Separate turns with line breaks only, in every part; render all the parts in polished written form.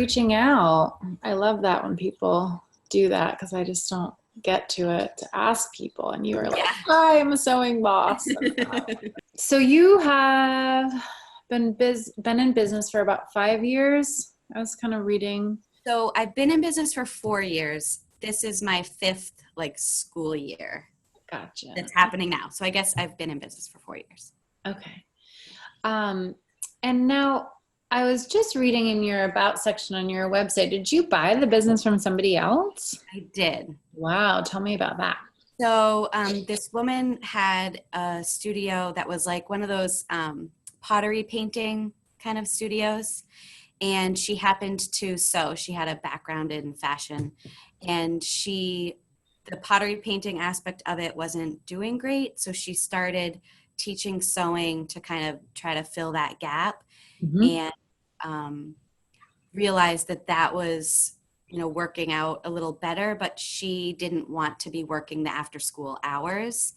reaching out. I love that when people do that because I just don't get to it to ask people. And you were like, "Hi, I'm a sewing boss." So you have been in business for about 5 years. I was kind of reading.
So I've been in business for 4 years. This is my 5th school year.
Gotcha.
That's happening now. So I guess I've been in business for 4 years.
Okay. And now I was just reading in your about section on your website. Did you buy the business from somebody else?
I did.
Wow. Tell me about that.
So this woman had a studio that was like one of those pottery painting kind of studios. And she happened to sew. She had a background in fashion. And the pottery painting aspect of it wasn't doing great. So she started teaching sewing to kind of try to fill that gap. And realized that was, working out a little better, but she didn't want to be working the after school hours.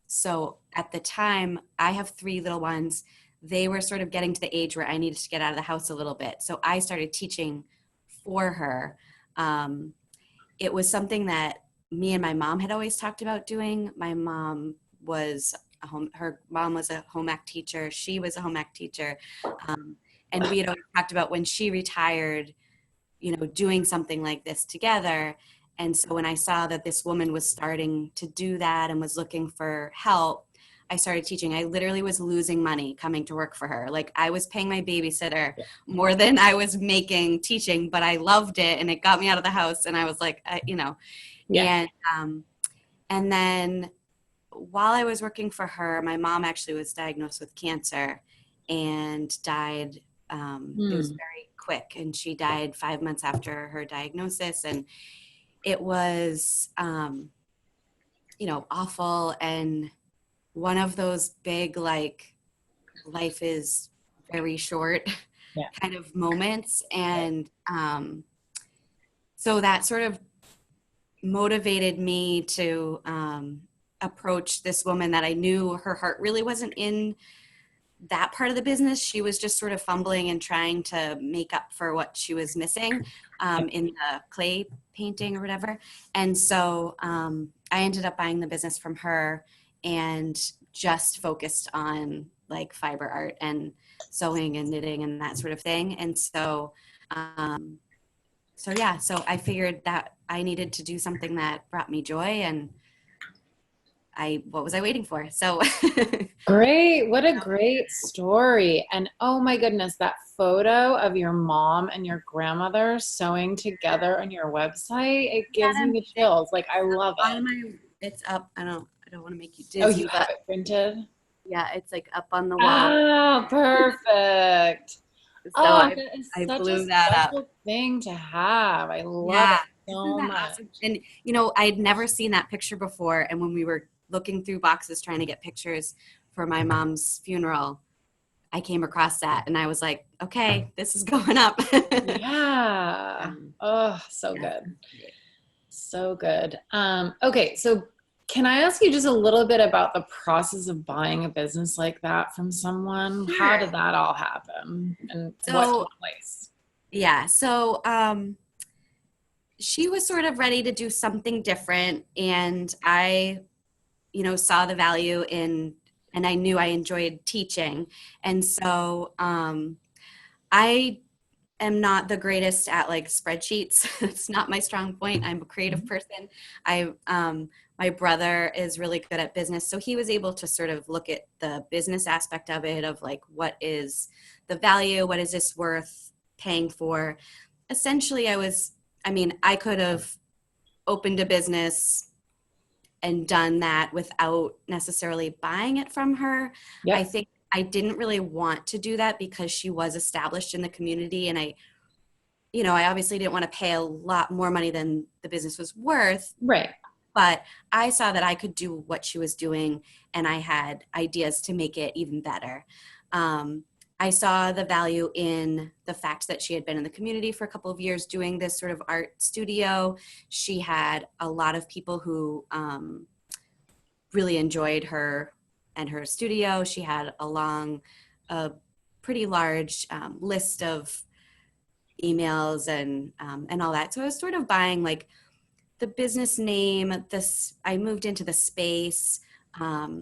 So at the time, I have 3 little ones. They were sort of getting to the age where I needed to get out of the house a little bit. So I started teaching for her. It was something that me and my mom had always talked about doing. My mom was her mom was a home ec teacher. She was a home ec teacher. And we had always talked about when she retired, doing something like this together. And so when I saw that this woman was starting to do that and was looking for help, I started teaching. I literally was losing money coming to work for her. Like I was paying my babysitter more than I was making teaching, but I loved it and it got me out of the house. And I was like, and then while I was working for her, my mom actually was diagnosed with cancer and died. It was very quick, and she died 5 months after her diagnosis. And it was, awful. And one of those big, life is very short kind of moments. And so that sort of motivated me to approach this woman that I knew her heart really wasn't in that part of the business. She was just sort of fumbling and trying to make up for what she was missing in the clay painting or whatever. And so I ended up buying the business from her and just focused on fiber art and sewing and knitting and that sort of thing. And so, so I figured that I needed to do something that brought me joy, and what was I waiting for? So
great. What a great story. And oh my goodness, that photo of your mom and your grandmother sewing together on your website, it gives me the chills. I love it.
It's up. I don't want to make you dizzy.
Oh, you have it printed?
Yeah, it's up on the wall.
Oh, perfect.
So I blew that up.
Special thing to have. I love it so much.
Awesome? And I'd never seen that picture before. And when we were looking through boxes trying to get pictures for my mom's funeral, I came across that and I was like, okay, this is going up.
Yeah. Oh, so good. So good. Okay. So can I ask you just a little bit about the process of buying a business like that from someone? Sure. How did that all happen and what took place?
Yeah. So, she was sort of ready to do something different, and I, saw the value in, and I knew I enjoyed teaching. And so, I am not the greatest at spreadsheets. It's not my strong point. I'm a creative person. My brother is really good at business. So he was able to sort of look at the business aspect of it, of what is the value? What is this worth paying for? Essentially, I could have opened a business and done that without necessarily buying it from her. Yep. I think I didn't really want to do that because she was established in the community, and I obviously didn't want to pay a lot more money than the business was worth.
Right.
But I saw that I could do what she was doing, and I had ideas to make it even better. I saw the value in the fact that she had been in the community for a couple of years doing this sort of art studio. She had a lot of people who really enjoyed her and her studio. She had a pretty large list of emails and all that. So I was sort of buying like the business name, I moved into the space, her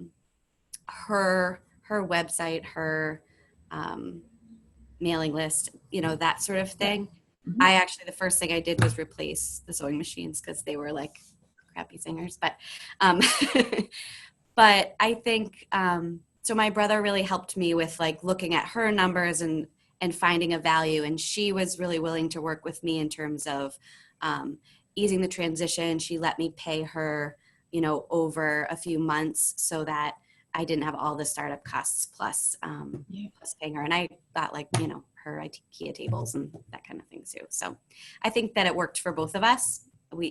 website, her mailing list, that sort of thing.
Mhm.
I actually, the first thing I did was replace the sewing machines because they were like crappy singers. But, but I think, so my brother really helped me with like looking at her numbers and finding a value. And she was really willing to work with me in terms of easing the transition. She let me pay her, over a few months so that I didn't have all the startup costs plus paying her. And I got like, her IKEA tables and that kind of thing too. So I think that it worked for both of us.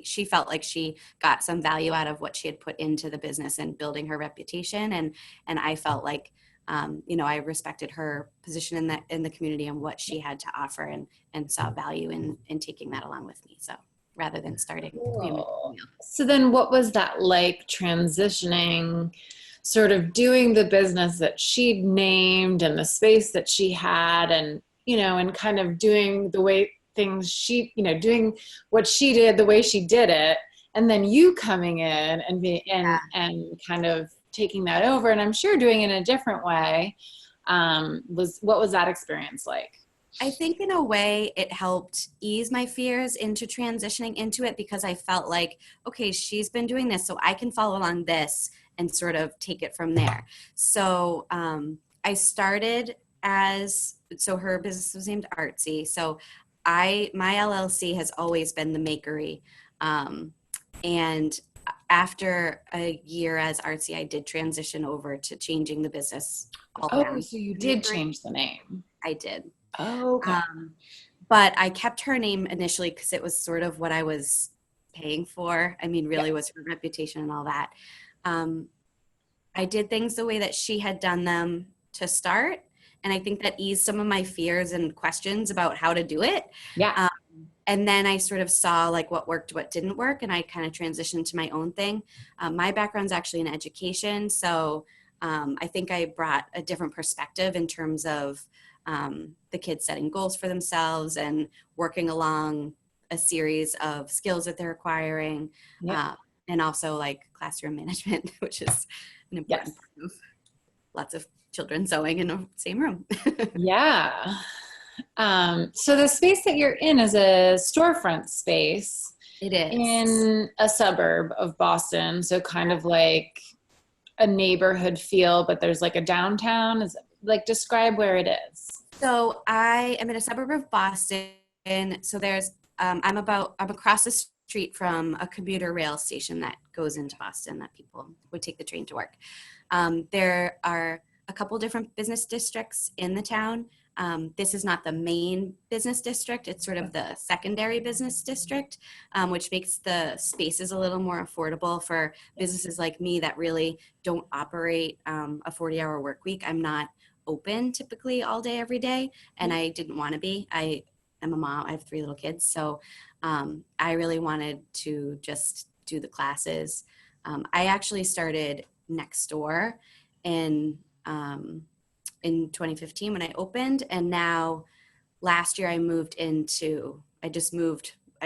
She felt like she got some value out of what she had put into the business and building her reputation. And I felt like, I respected her position in the community and what she had to offer and saw value in taking that along with me. So rather than starting.
Cool. So then what was that like transitioning, sort of doing the business that she'd named and the space that she had and, and kind of doing the way things doing what she did the way she did it, and then you coming in and kind of taking that over, and I'm sure doing it in a different way. What was that experience like?
I think in a way it helped ease my fears into transitioning into it because I felt like, okay, she's been doing this, so I can follow along this and sort of take it from there. So I started so her business was named Artsy. So my LLC has always been the Makery. And after a year as Artsy, I did transition over to changing the business all around.
So you did change the name.
I did.
Oh, okay.
But I kept her name initially because it was sort of what I was paying for. I mean, really was her reputation and all that. I did things the way that she had done them to start. And I think that eased some of my fears and questions about how to do it.
Yeah.
And then I sort of saw like what worked, what didn't work. And I kind of transitioned to my own thing. My background's actually in education. So I think I brought a different perspective in terms of the kids setting goals for themselves and working along a series of skills that they're acquiring. And also like classroom management, which is an important part of lots of children sewing in the same room.
Yeah. So the space that you're in is a storefront space.
It is.
In a suburb of Boston. So kind of like a neighborhood feel, but there's like a downtown. Is like, describe where it is.
So I am in a suburb of Boston. So there's, I'm across the street from a commuter rail station that goes into Boston that people would take the train to work. There are a couple different business districts in the town. This is not the main business district. It's sort of the secondary business district, which makes the spaces a little more affordable for businesses like me that really don't operate a 40-hour work week. I'm not open typically all day, every day, and I didn't want to be. I am a mom. I have 3 little kids, so I really wanted to just do the classes. I actually started next door in 2015 when I opened, and now last year I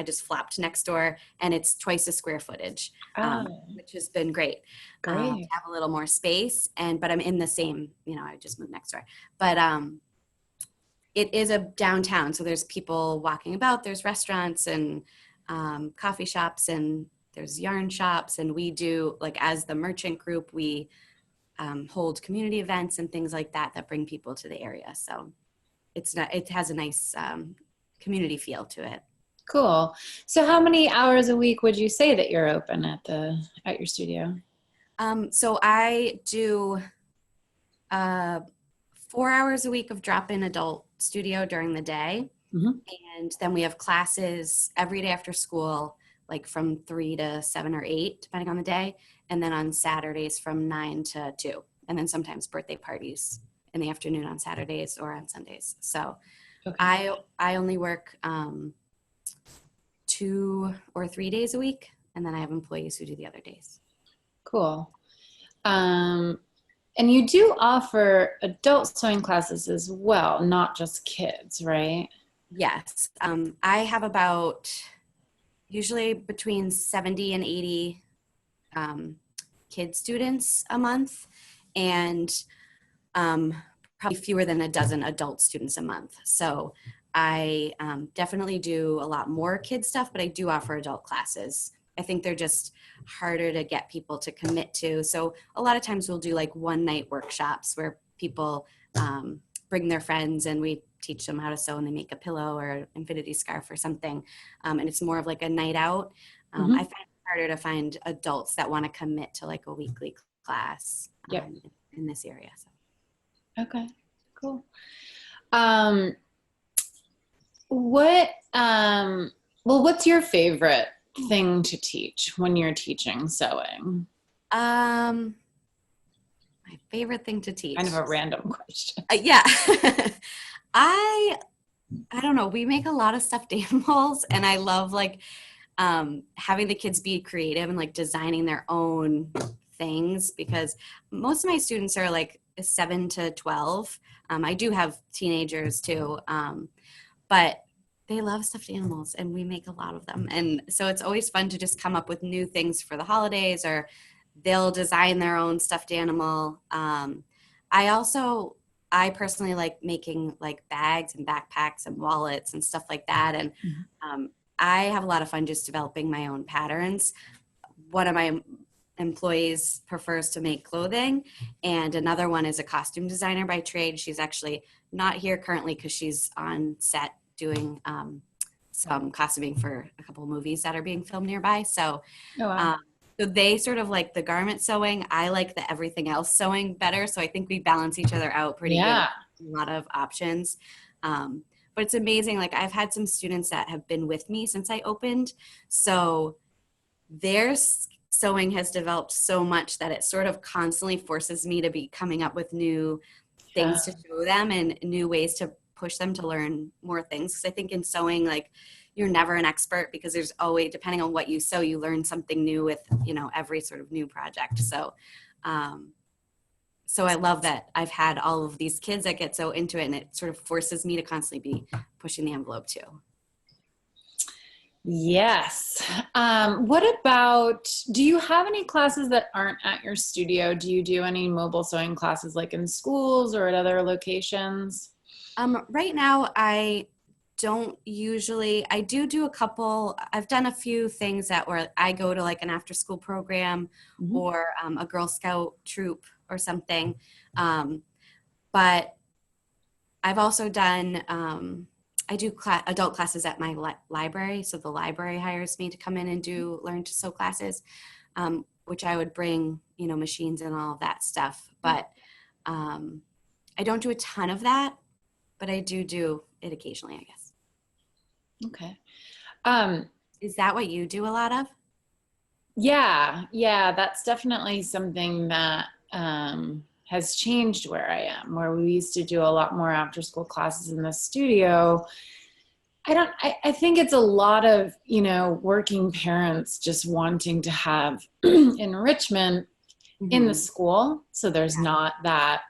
just flopped next door, and it's twice the square footage, which has been great. To have a little more space, but I'm in the same, I just moved next door. But it is a downtown, so there's people walking about, there's restaurants and coffee shops, and there's yarn shops, and we do, like, as the merchant group, we hold community events and things like that bring people to the area. So it has a nice community feel to it.
Cool. So how many hours a week would you say that you're open at your studio?
So I do 4 hours a week of drop-in adult studio during the day.
Mm-hmm.
And then we have classes every day after school, like from 3 to 7 or 8, depending on the day. And then on Saturdays from 9 to 2. And then sometimes birthday parties in the afternoon on Saturdays or on Sundays. So I only work 2 or 3 days a week. And then I have employees who do the other days.
Cool. And you do offer adult sewing classes as well, not just kids, right?
Yes. I have about usually between 70 and 80 kid students a month, and probably fewer than a dozen adult students a month. So I definitely do a lot more kid stuff, but I do offer adult classes. I think they're just harder to get people to commit to. So a lot of times we'll do like one night workshops where people bring their friends and we teach them how to sew and they make a pillow or infinity scarf or something. And it's more of like a night out. I find it harder to find adults that want to commit to like a weekly class in this area. So.
Okay, cool. What's your favorite thing to teach when you're teaching sewing?
My favorite thing to teach.
Kind of a random question.
Yeah. I don't know. We make a lot of stuffed animals, and I love like having the kids be creative and like designing their own things, because most of my students are like 7 to 12. I do have teenagers too, but they love stuffed animals and we make a lot of them. And so it's always fun to just come up with new things for the holidays, or they'll design their own stuffed animal. I personally like making like bags and backpacks and wallets and stuff like that. And I have a lot of fun just developing my own patterns. One of my employees prefers to make clothing, and another one is a costume designer by trade. She's actually not here currently because she's on set doing some costuming for a couple of movies that are being filmed nearby. So, so they sort of like the garment sewing. I like the everything else sewing better. So I think we balance each other out pretty good. A lot of options. But it's amazing. Like I've had some students that have been with me since I opened. So their sewing has developed so much that it sort of constantly forces me to be coming up with new things to show them and new ways to push them to learn more things. Because I think in sewing, like you're never an expert, because there's always, depending on what you sew, you learn something new with, every sort of new project. So, so I love that I've had all of these kids that get so into it, and it sort of forces me to constantly be pushing the envelope too.
Yes. What about, do you have any classes that aren't at your studio? Do you do any mobile sewing classes like in schools or at other locations?
Right now, I don't usually, I do a couple, I've done a few things that where I go to like an after school program or a Girl Scout troop or something. But I've also done, I do adult classes at my library. So the library hires me to come in and do learn to sew classes, which I would bring, machines and all of that stuff. But I don't do a ton of that, but I do it occasionally, I guess.
Okay.
Is that what you do a lot of?
Yeah, that's definitely something that has changed where I am, where we used to do a lot more after school classes in the studio. I think it's a lot of, working parents just wanting to have enrichment in the school. So there's not that,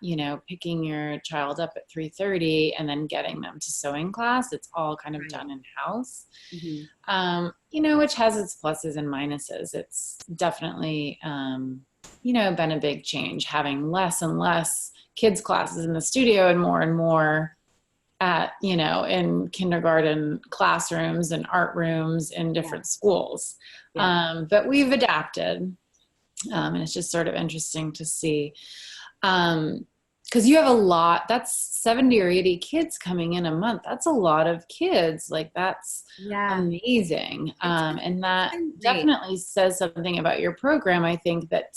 picking your child up at 3:30 and then getting them to sewing class. It's all kind of done in-house, which has its pluses and minuses. It's definitely, been a big change, having less and less kids classes in the studio and more at, in kindergarten classrooms and art rooms in different schools. But we've adapted. And it's just sort of interesting to see, because you have a lot, that's 70 or 80 kids coming in a month. That's a lot of kids. Like that's amazing. And that definitely says something about your program. I think that,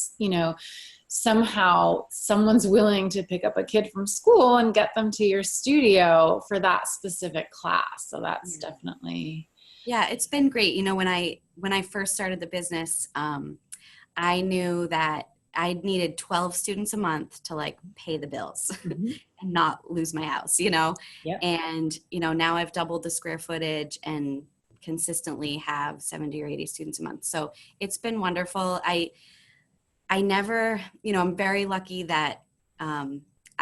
somehow someone's willing to pick up a kid from school and get them to your studio for that specific class. So that's definitely.
Yeah, it's been great. When I first started the business, I knew that I needed 12 students a month to like pay the bills and not lose my house, and, now I've doubled the square footage and consistently have 70 or 80 students a month. So it's been wonderful. I never, I'm very lucky that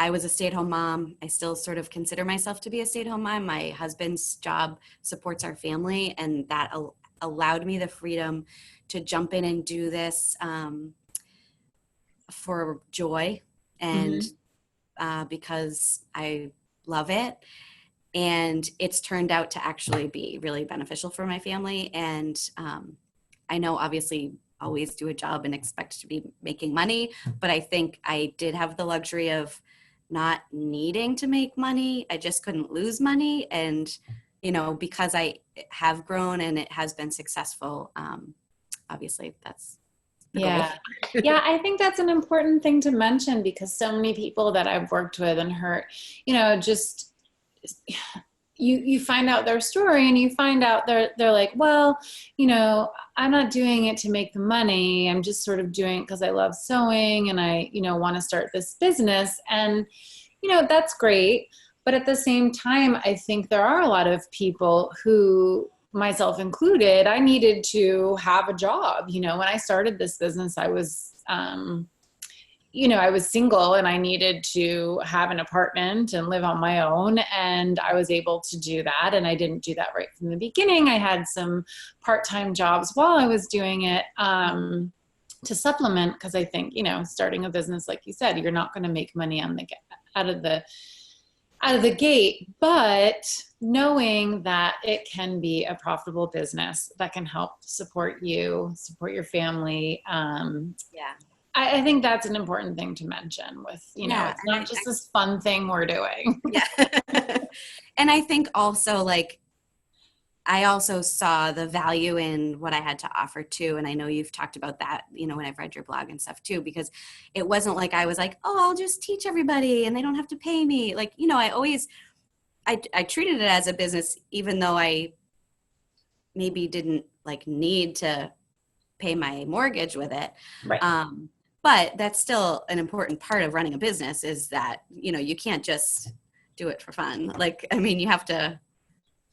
I was a stay-at-home mom. I still sort of consider myself to be a stay-at-home mom. My husband's job supports our family, and that allowed me the freedom to jump in and do this for joy and because I love it. And it's turned out to actually be really beneficial for my family. And I know obviously always do a job and expect to be making money, but I think I did have the luxury of not needing to make money. I just couldn't lose money. And, you know, because I have grown and it has been successful, obviously that's the goal.
Yeah, I think that's an important thing to mention, because so many people that I've worked with and heard, you know, just you find out their story and you find out they're like, well, you know, I'm not doing it to make the money. I'm just sort of doing it because I love sewing and I, you know, want to start this business. And, you know, that's great. But at the same time, I think there are a lot of people who, myself included, I needed to have a job. You know, when I started this business, I was, you know, I was single and I needed to have an apartment and live on my own. And I was able to do that. And I didn't do that right from the beginning. I had some part-time jobs while I was doing it to supplement, because I think, you know, starting a business, like you said, you're not going to make money on out of the gate, but knowing that it can be a profitable business that can help support you, support your family. I think that's an important thing to mention with, you know, it's not just this fun thing we're doing.
Yeah. And I think also, like, I also saw the value in what I had to offer too. And I know you've talked about that, you know, when I've read your blog and stuff too, because it wasn't like I was like, oh, I'll just teach everybody and they don't have to pay me. Like, you know, I treated it as a business, even though I maybe didn't like need to pay my mortgage with it.
Right.
But that's still an important part of running a business, is that, you know, you can't just do it for fun. Like, I mean, you have to.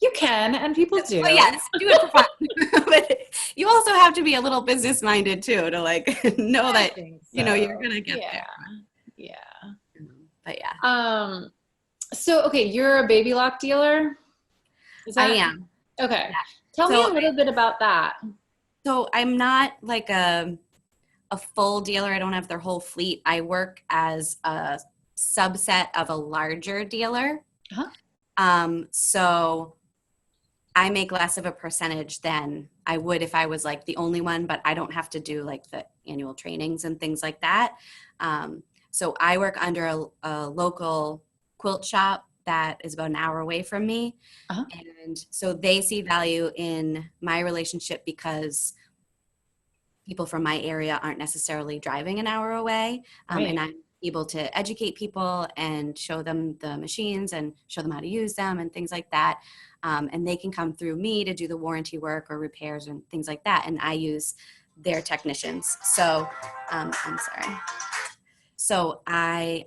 You can, and people do.
Well, yes, do it for fun. But you also have to be a little business minded too, to like know that, so, you know, you're going to get there.
Yeah.
But yeah.
So, okay, you're a baby lock dealer?
I am.
Okay. Yeah. Tell me a little bit about that.
So I'm not like a full dealer. I don't have their whole fleet. I work as a subset of a larger dealer. So I make less of a percentage than I would if I was like the only one, but I don't have to do like the annual trainings and things like that. So I work under a local quilt shop that is about an hour away from me. And so they see value in my relationship because people from my area aren't necessarily driving an hour away. Right. And I'm able to educate people and show them the machines and show them how to use them and things like that. And they can come through me to do the warranty work or repairs and things like that. And I use their technicians. So I'm sorry. So I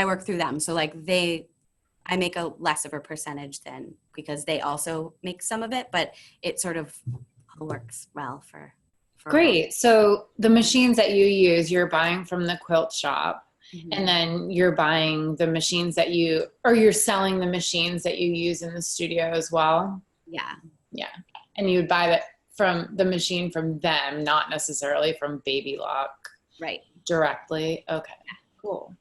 work through them. So like I make a less of a percentage than, because they also make some of it, but it sort of works well for
Great. So the machines that you use, you're buying from the quilt shop, and then you're buying the machines that you're selling the machines that you use in the studio as well.
Yeah.
And you would buy that from the machine from them, not necessarily from Baby Lock.
Right.
Directly. Okay. Yeah. Cool.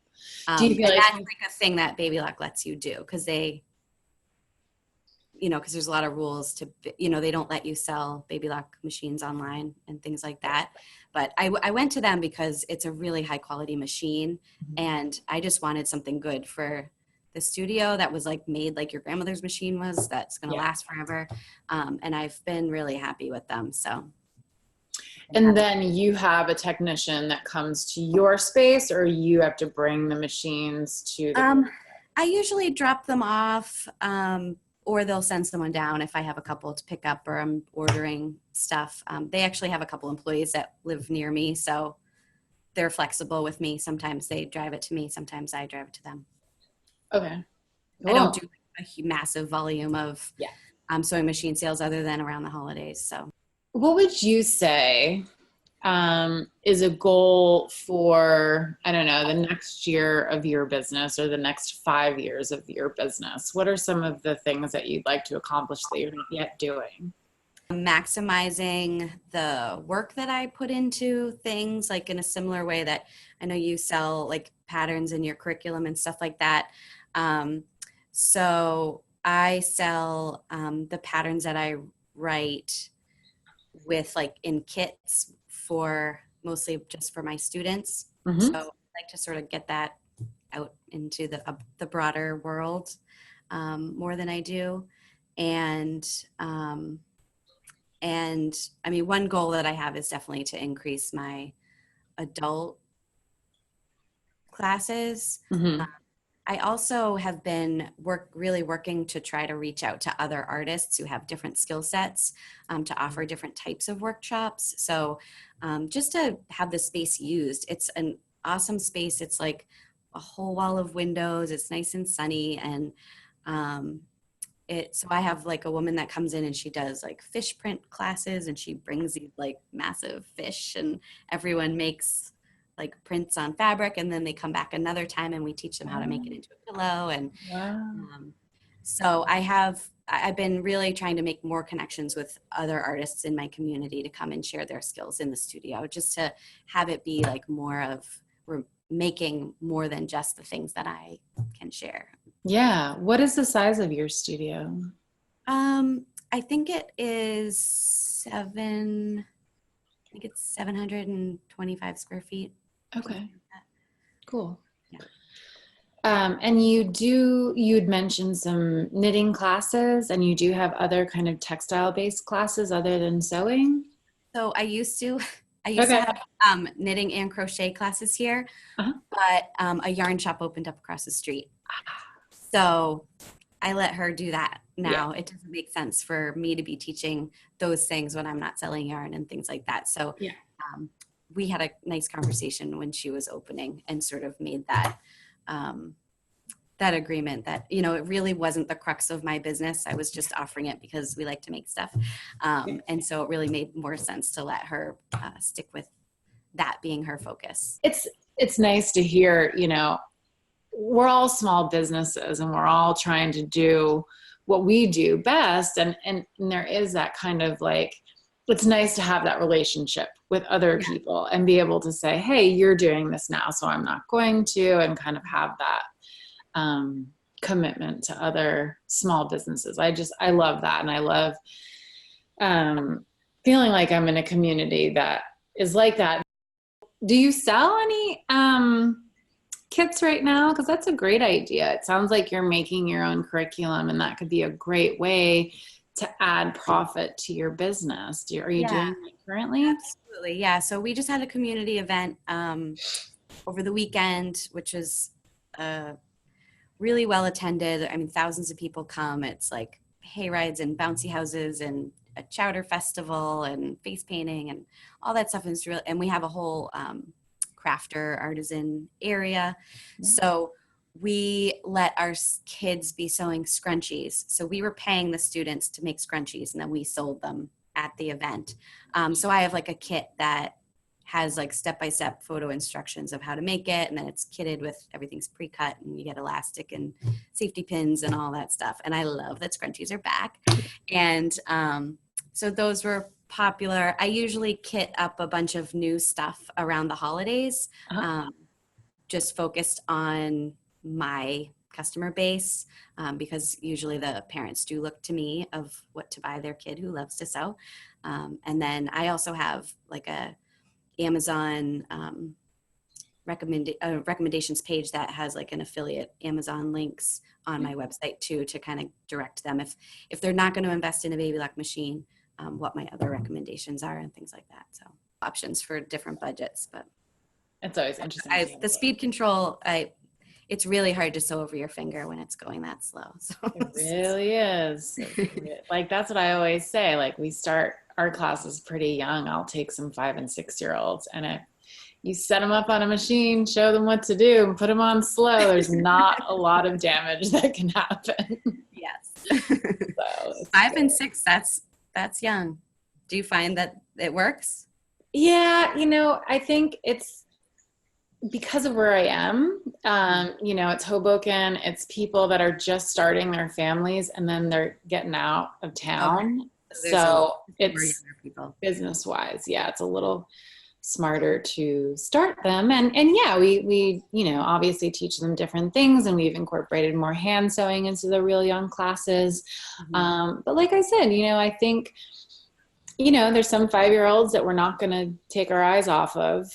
Do you feel that's like a thing that Baby Lock lets you do, because they, you know, because there's a lot of rules to, you know, they don't let you sell Baby Lock machines online and things like that. But I went to them because it's a really high quality machine, and I just wanted something good for the studio that was like made like your grandmother's machine was, that's going to last forever. And I've been really happy with them. So.
And then you have a technician that comes to your space, or you have to bring the machines to the
I usually drop them off, or they'll send someone down if I have a couple to pick up, or I'm ordering stuff. They actually have a couple employees that live near me, so they're flexible with me. Sometimes they drive it to me. Sometimes I drive it to them.
Okay. Cool.
I don't do a massive volume of sewing machine sales other than around the holidays. So.
What would you say is a goal for, I don't know, the next year of your business or the next 5 years of your business? What are some of the things that you'd like to accomplish that you're not yet doing?
Maximizing the work that I put into things, like in a similar way that I know you sell like patterns in your curriculum and stuff like that. So I sell the patterns that I write with like in kits for mostly just for my students.
Mm-hmm.
So I like to sort of get that out into the broader world more than I do. And I mean, one goal that I have is definitely to increase my adult classes.
Mm-hmm.
I also have been really working to try to reach out to other artists who have different skill sets to offer different types of workshops. So just to have the space used, it's an awesome space. It's like a whole wall of windows. It's nice and sunny. And so I have like a woman that comes in and she does like fish print classes, and she brings these like massive fish, and everyone makes like prints on fabric, and then they come back another time and we teach them how to make it into a pillow. And so I've been really trying to make more connections with other artists in my community to come and share their skills in the studio, just to have it be like more of, we're making more than just the things that I can share.
Yeah. What is the size of your studio?
I think it is 725 square feet.
Okay. Cool.
Yeah.
And you'd mentioned some knitting classes, and you do have other kind of textile-based classes other than sewing?
So I used to have knitting and crochet classes here, but a yarn shop opened up across the street. So I let her do that now. Yeah. It doesn't make sense for me to be teaching those things when I'm not selling yarn and things like that. So we had a nice conversation when she was opening and sort of made that that agreement that, you know, it really wasn't the crux of my business. I was just offering it because we like to make stuff. And so it really made more sense to let her stick with that being her focus.
It's nice to hear, you know, we're all small businesses and we're all trying to do what we do best. And there is that kind of like, it's nice to have that relationship with other people and be able to say, hey, you're doing this now, so I'm not going to, and kind of have that commitment to other small businesses. I love that. And I love feeling like I'm in a community that is like that. Do you sell any kits right now? Because that's a great idea. It sounds like you're making your own curriculum, and that could be a great way to add profit to your business. Are you doing that currently?
Absolutely. Yeah. So we just had a community event over the weekend, which is really well attended. I mean, thousands of people come. It's like hay rides and bouncy houses and a chowder festival and face painting and all that stuff. And we have a whole crafter artisan area. Yeah. So we let our kids be sewing scrunchies. So we were paying the students to make scrunchies, and then we sold them at the event. So I have like a kit that has like step-by-step photo instructions of how to make it. And then it's kitted with everything's pre-cut, and you get elastic and safety pins and all that stuff. And I love that scrunchies are back. And so those were popular. I usually kit up a bunch of new stuff around the holidays, just focused on my customer base, because usually the parents do look to me of what to buy their kid who loves to sew. And then I also have like a Amazon recommendations page that has like an affiliate Amazon links on my website too, to kind of direct them if they're not going to invest in a baby lock machine, what my other recommendations are and things like that. So options for different budgets. But
it's always interesting.
The speed control, it's really hard to sew over your finger when it's going that slow. So
it really is. Like, that's what I always say. Like, we start our classes pretty young. I'll take some 5 and 6 year olds, and you set them up on a machine, show them what to do, and put them on slow, there's not a lot of damage that can happen.
Yes.
So
5 and 6, that's young. Do you find that it works?
Yeah, I think it's because of where I am. It's Hoboken, it's people that are just starting their families and then they're getting out of
Okay.
town.
So there's a
So
more
it's
younger people.
business wise, yeah, it's a little smarter to start them. And yeah, we obviously teach them different things, and we've incorporated more hand sewing into the real young classes. But like I said, I think there's some 5-year-olds that we're not going to take our eyes off of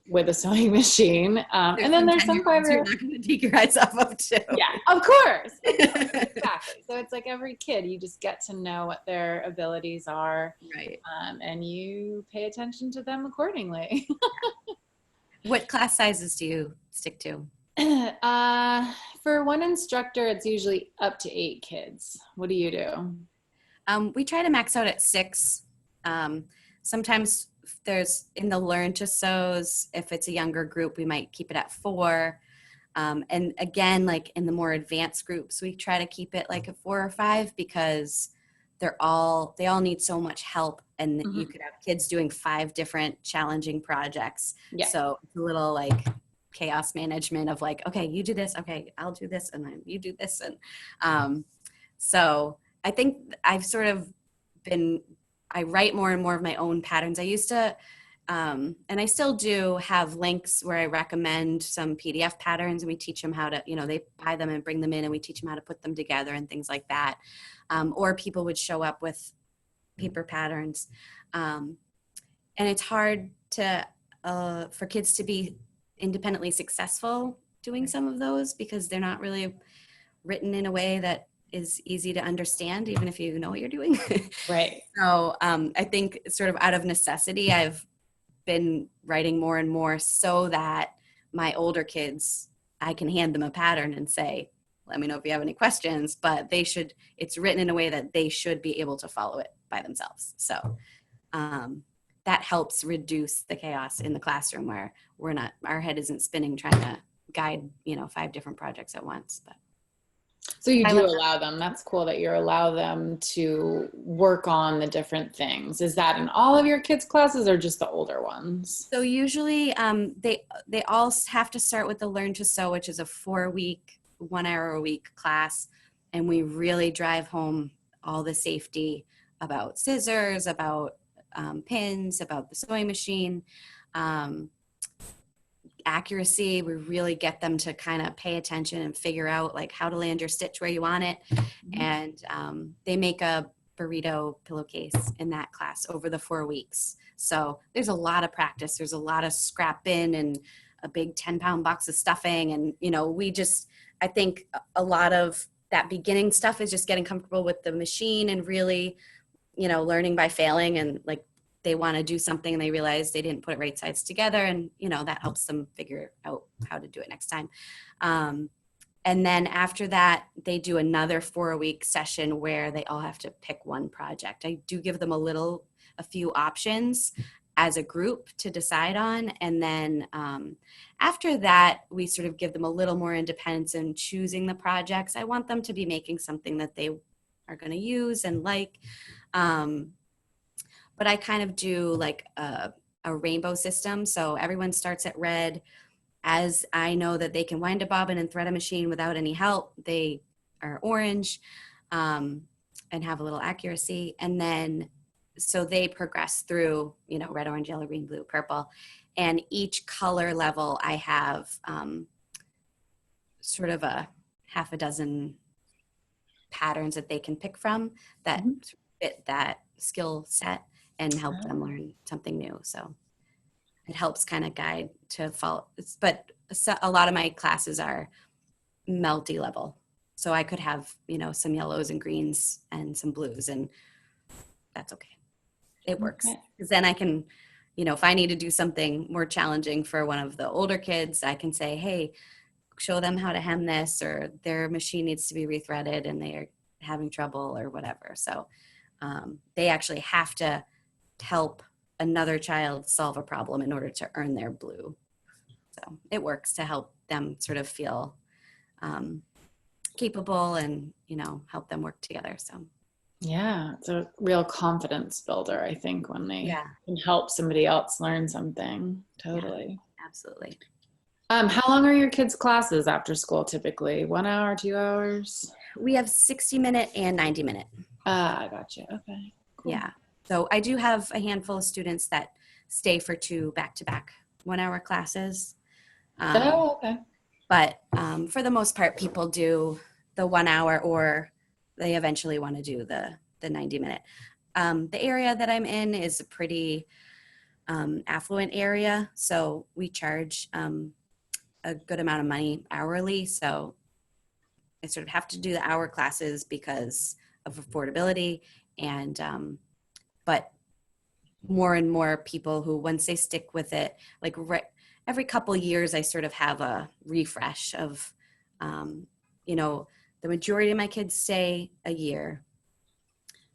with a sewing machine. And then there's some
10-year-olds you're
5-year-olds.
not going to take your eyes off of too.
Yeah, of course. Exactly. So it's like every kid, you just get to know what their abilities are.
Right.
And you pay attention to them accordingly.
What class sizes do you stick to?
For one instructor, it's usually up to 8 kids. What do you do?
We try to max out at 6. Sometimes there's in the learn to sews, if it's a younger group, we might keep it at 4. And again, like in the more advanced groups, we try to keep it like a 4 or 5 because they all need so much help, and you could have kids doing 5 different challenging projects.
Yeah.
So it's a little like chaos management of like, okay, you do this, okay, I'll do this, and then you do this. And so I think I've sort of I write more and more of my own patterns. I used to, and I still do have links where I recommend some PDF patterns, and we teach them how to, they buy them and bring them in, and we teach them how to put them together and things like that. Or people would show up with paper patterns. And it's hard for kids to be independently successful doing some of those because they're not really written in a way that is easy to understand, even if you know what you're doing.
Right.
So I think sort of out of necessity, I've been writing more and more so that my older kids, I can hand them a pattern and say, let me know if you have any questions, but it's written in a way that they should be able to follow it by themselves. So that helps reduce the chaos in the classroom where our head isn't spinning trying to guide, 5 different projects at once. But
so you do allow them. That's cool that you allow them to work on the different things. Is that in all of your kids' classes or just the older ones?
So usually they all have to start with the Learn to Sew, which is a 4-week, 1 hour a week class. And we really drive home all the safety about scissors, about pins, about the sewing machine, accuracy. We really get them to kind of pay attention and figure out like how to land your stitch where you want it. And they make a burrito pillowcase in that class over the 4 weeks. So there's a lot of practice. There's a lot of scrap bin and a big 10-pound box of stuffing. And, I think a lot of that beginning stuff is just getting comfortable with the machine and really, learning by failing, and like they want to do something and they realize they didn't put it right sides together, and that helps them figure out how to do it next time. And then after that, they do another 4-week session where they all have to pick one project. I do give them a few options as a group to decide on. And then after that, we sort of give them a little more independence in choosing the projects. I want them to be making something that they are going to use and like. But I kind of do like a rainbow system. So everyone starts at red. As I know that they can wind a bobbin and thread a machine without any help, they are orange and have a little accuracy. And then, so they progress through, red, orange, yellow, green, blue, purple. And each color level, I have sort of a half a dozen patterns that they can pick from that fit that skill set and help them learn something new. So it helps kind of guide to follow. But a lot of my classes are multi-level. So I could have, some yellows and greens and some blues, and that's okay. It works. Because then I can, if I need to do something more challenging for one of the older kids, I can say, hey, show them how to hem this, or their machine needs to be rethreaded and they're having trouble or whatever. So they actually have to help another child solve a problem in order to earn their blue. So it works to help them sort of feel capable and, help them work together. So
Yeah, it's a real confidence builder, I think, when they
Yeah,
can help somebody else learn something.
yeah,
Totally.
absolutely.
How long are your kids' classes after school typically? 1 hour, 2 hours?
We have 60-minute and 90-minute.
Ah, I gotcha. Okay, cool.
Yeah. So I do have a handful of students that stay for 2 back-to-back 1-hour classes.
Oh, okay.
But for the most part, people do the 1 hour, or they eventually want to do the 90-minute. The area that I'm in is a pretty affluent area, so we charge a good amount of money hourly. So I sort of have to do the hour classes because of affordability, and but more and more people who, once they stick with it, like every couple years, I sort of have a refresh of, you know, the majority of my kids stay a year.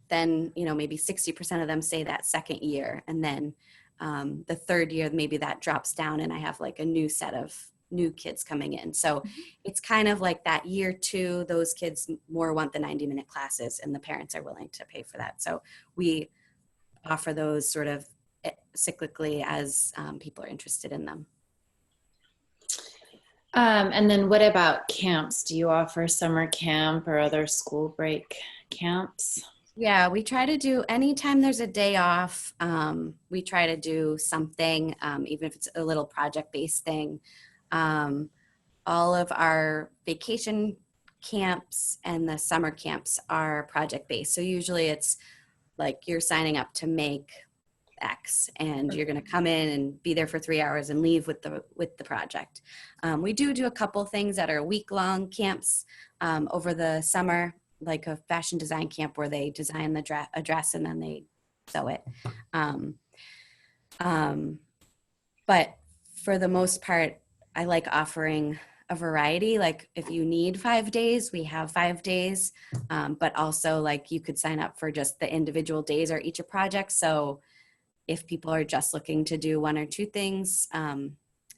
Then, maybe 60% of them stay that second year. And then the third year, maybe that drops down and I have like a new set of new kids coming in. So it's kind of like that year 2, those kids more want the 90-minute classes and the parents are willing to pay for that. So we offer those sort of cyclically as people are interested in them.
And then what about camps? Do you offer summer camp or other school break camps?
Yeah, we try to do, anytime there's a day off, we try to do something, even if it's a little project-based thing. All of our vacation camps and the summer camps are project-based. So usually it's like you're signing up to make X and you're going to come in and be there for 3 hours and leave with the project. We do a couple things that are week-long camps over the summer, like a fashion design camp where they design a dress and then they sew it. But for the most part, I like offering a variety. Like if you need 5 days, we have 5 days, but also like you could sign up for just the individual days or each a project. So if people are just looking to do 1 or 2 things,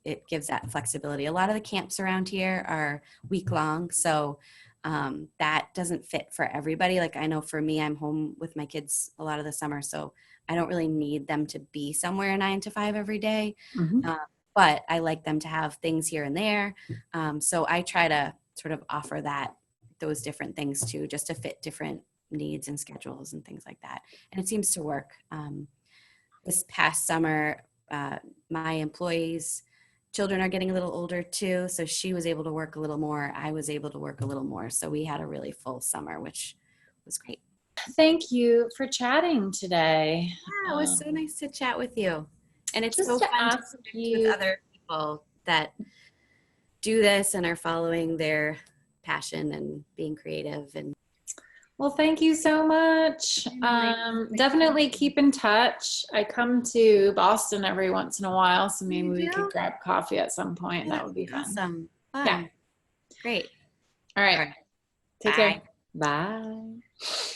it gives that flexibility. A lot of the camps around here are week-long, so that doesn't fit for everybody. Like I know for me, I'm home with my kids a lot of the summer, so I don't really need them to be somewhere 9 to 5 every day.
Mm-hmm.
But I like them to have things here and there. So I try to sort of offer those different things too, just to fit different needs and schedules and things like that. And it seems to work. This past summer, my employees' children are getting a little older too. So she was able to work a little more. I was able to work a little more. So we had a really full summer, which was great.
Thank you for chatting today.
Yeah, it was so nice to chat with you. And it's
Just
so
to
fun to
ask
connect
you,
with other people that do this and are following their passion and being creative. And
well, thank you so much. Definitely keep in touch. I come to Boston every once in a while, so maybe we could grab coffee at some point. That would be fun.
Awesome. Fun.
Yeah.
Great.
All right. Take
Bye.
care. Bye.